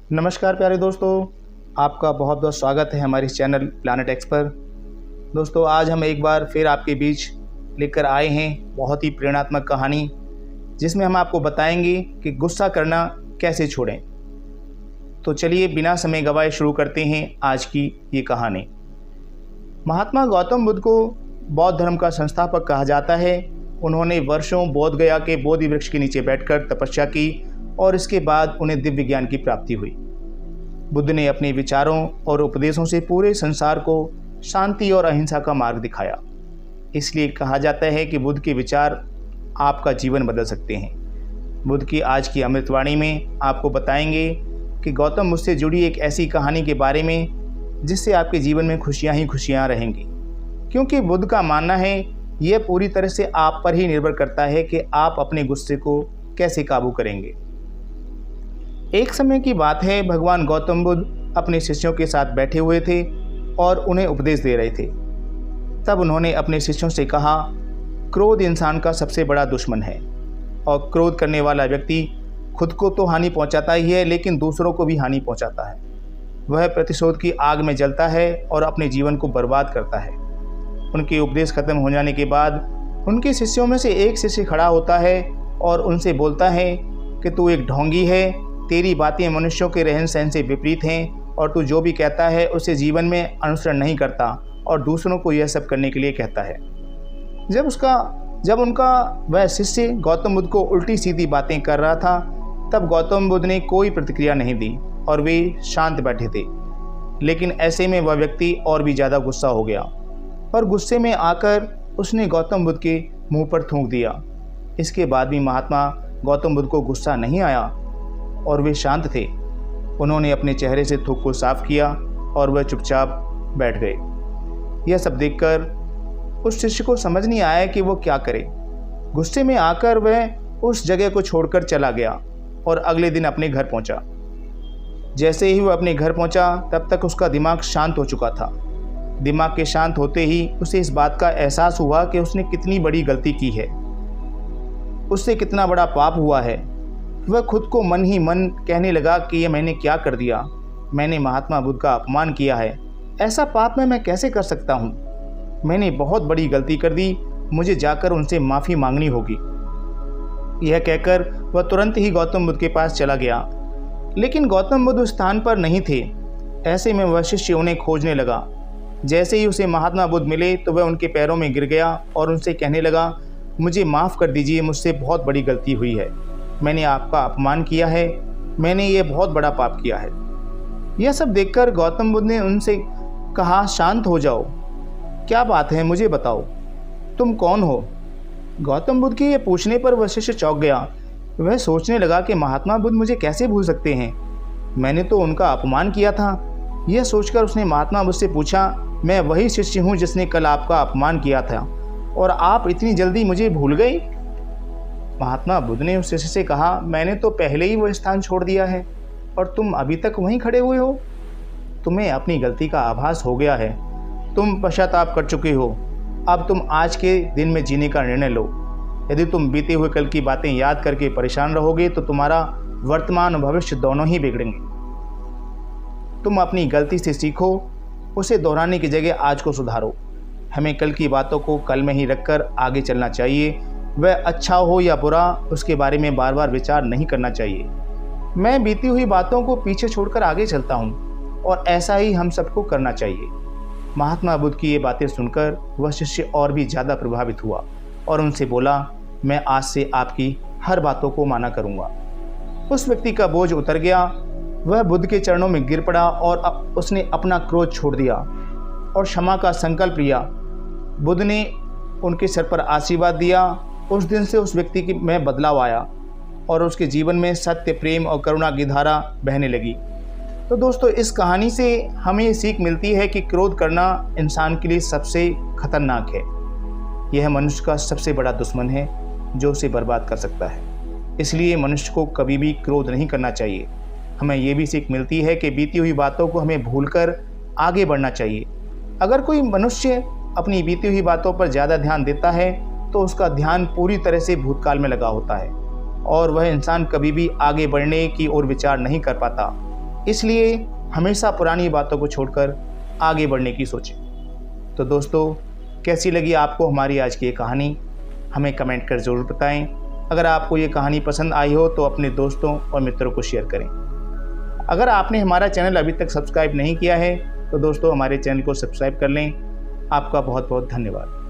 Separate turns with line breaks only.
नमस्कार प्यारे दोस्तों, आपका बहुत बहुत स्वागत है हमारे इस चैनल प्लैनेट एक्स पर। दोस्तों, आज हम एक बार फिर आपके बीच लेकर आए हैं बहुत ही प्रेरणात्मक कहानी, जिसमें हम आपको बताएंगे कि गुस्सा करना कैसे छोड़ें। तो चलिए बिना समय गवाए शुरू करते हैं आज की ये कहानी। महात्मा गौतम बुद्ध को बौद्ध धर्म का संस्थापक कहा जाता है। उन्होंने वर्षों बोध गया के बोधि वृक्ष के नीचे बैठकर तपस्या की और इसके बाद उन्हें दिव्य ज्ञान की प्राप्ति हुई। बुद्ध ने अपने विचारों और उपदेशों से पूरे संसार को शांति और अहिंसा का मार्ग दिखाया। इसलिए कहा जाता है कि बुद्ध के विचार आपका जीवन बदल सकते हैं। बुद्ध की आज की अमृतवाणी में आपको बताएंगे कि गौतम बुद्ध से जुड़ी एक ऐसी कहानी के बारे में जिससे आपके जीवन में खुशियां ही खुशियां रहेंगी, क्योंकि बुद्ध का मानना है यह पूरी तरह से आप पर ही निर्भर करता है कि आप अपने गुस्से को कैसे काबू करेंगे। एक समय की बात है, भगवान गौतम बुद्ध अपने शिष्यों के साथ बैठे हुए थे और उन्हें उपदेश दे रहे थे। तब उन्होंने अपने शिष्यों से कहा, क्रोध इंसान का सबसे बड़ा दुश्मन है और क्रोध करने वाला व्यक्ति खुद को तो हानि पहुंचाता ही है, लेकिन दूसरों को भी हानि पहुंचाता है। वह प्रतिशोध की आग में जलता है और अपने जीवन को बर्बाद करता है। उनके उपदेश खत्म हो जाने के बाद उनके शिष्यों में से एक शिष्य खड़ा होता है और उनसे बोलता है कि तू एक ढोंगी है, तेरी बातें मनुष्यों के रहन सहन से विपरीत हैं और तू जो भी कहता है उसे जीवन में अनुसरण नहीं करता और दूसरों को यह सब करने के लिए कहता है। जब उनका वह शिष्य गौतम बुद्ध को उल्टी सीधी बातें कर रहा था, तब गौतम बुद्ध ने कोई प्रतिक्रिया नहीं दी और वे शांत बैठे थे। लेकिन ऐसे में वह व्यक्ति और भी ज़्यादा गुस्सा हो गया और गुस्से में आकर उसने गौतम बुद्ध के मुंह पर थूक दिया। इसके बाद भी महात्मा गौतम बुद्ध को गुस्सा नहीं आया और वे शांत थे। उन्होंने अपने चेहरे से थूक को साफ किया और वह चुपचाप बैठ गए। यह सब देखकर उस शिष्य को समझ नहीं आया कि वो क्या करे। गुस्से में आकर वह उस जगह को छोड़कर चला गया और अगले दिन अपने घर पहुंचा। जैसे ही वह अपने घर पहुंचा, तब तक उसका दिमाग शांत हो चुका था। दिमाग के शांत होते ही उसे इस बात का एहसास हुआ कि उसने कितनी बड़ी गलती की है, उससे कितना बड़ा पाप हुआ है। वह खुद को मन ही मन कहने लगा कि यह मैंने क्या कर दिया, मैंने महात्मा बुद्ध का अपमान किया है, ऐसा पाप मैं कैसे कर सकता हूँ, मैंने बहुत बड़ी गलती कर दी, मुझे जाकर उनसे माफ़ी मांगनी होगी। यह कहकर वह तुरंत ही गौतम बुद्ध के पास चला गया, लेकिन गौतम बुद्ध उस स्थान पर नहीं थे। ऐसे में वह शिष्य उन्हें खोजने लगा। जैसे ही उसे महात्मा बुद्ध मिले तो वह उनके पैरों में गिर गया और उनसे कहने लगा, मुझे माफ़ कर दीजिए, मुझसे बहुत बड़ी गलती हुई है, मैंने आपका अपमान किया है, मैंने ये बहुत बड़ा पाप किया है। यह सब देखकर गौतम बुद्ध ने उनसे कहा, शांत हो जाओ, क्या बात है, मुझे बताओ, तुम कौन हो। गौतम बुद्ध के ये पूछने पर वह शिष्य चौंक गया। वह सोचने लगा कि महात्मा बुद्ध मुझे कैसे भूल सकते हैं, मैंने तो उनका अपमान किया था। यह सोचकर उसने महात्मा बुद्ध से पूछा, मैं वही शिष्य हूँ जिसने कल आपका अपमान किया था और आप इतनी जल्दी मुझे भूल गई। महात्मा बुद्ध ने उस शिष्य से कहा, मैंने तो पहले ही वो स्थान छोड़ दिया है और तुम अभी तक वहीं खड़े हुए हो। तुम्हें अपनी गलती का आभास हो गया है, तुम पश्चाताप कर चुके हो। अब तुम आज के दिन में जीने का निर्णय लो। यदि तुम बीते हुए कल की बातें याद करके परेशान रहोगे तो तुम्हारा वर्तमान और भविष्य दोनों ही बिगड़ेंगे। तुम अपनी गलती से सीखो, उसे दोहराने की जगह आज को सुधारो। हमें कल की बातों को कल में ही रखकर आगे चलना चाहिए। वह अच्छा हो या बुरा, उसके बारे में बार बार विचार नहीं करना चाहिए। मैं बीती हुई बातों को पीछे छोड़कर आगे चलता हूँ और ऐसा ही हम सबको करना चाहिए। महात्मा बुद्ध की ये बातें सुनकर वह शिष्य और भी ज़्यादा प्रभावित हुआ और उनसे बोला, मैं आज से आपकी हर बातों को माना करूँगा। उस व्यक्ति का बोझ उतर गया। वह बुद्ध के चरणों में गिर पड़ा और उसने अपना क्रोध छोड़ दिया और क्षमा का संकल्प लिया। बुद्ध ने उनके सर पर आशीर्वाद दिया। उस दिन से उस व्यक्ति में बदलाव आया और उसके जीवन में सत्य, प्रेम और करुणा की धारा बहने लगी। तो दोस्तों, इस कहानी से हमें ये सीख मिलती है कि क्रोध करना इंसान के लिए सबसे खतरनाक है। यह मनुष्य का सबसे बड़ा दुश्मन है जो उसे बर्बाद कर सकता है। इसलिए मनुष्य को कभी भी क्रोध नहीं करना चाहिए। हमें ये भी सीख मिलती है कि बीती हुई बातों को हमें भूलकर आगे बढ़ना चाहिए। अगर कोई मनुष्य अपनी बीती हुई बातों पर ज़्यादा ध्यान देता है तो उसका ध्यान पूरी तरह से भूतकाल में लगा होता है और वह इंसान कभी भी आगे बढ़ने की ओर विचार नहीं कर पाता। इसलिए हमेशा पुरानी बातों को छोड़कर आगे बढ़ने की सोचें। तो दोस्तों, कैसी लगी आपको हमारी आज की ये कहानी, हमें कमेंट कर ज़रूर बताएं। अगर आपको ये कहानी पसंद आई हो तो अपने दोस्तों और मित्रों को शेयर करें। अगर आपने हमारा चैनल अभी तक सब्सक्राइब नहीं किया है तो दोस्तों हमारे चैनल को सब्सक्राइब कर लें। आपका बहुत बहुत धन्यवाद।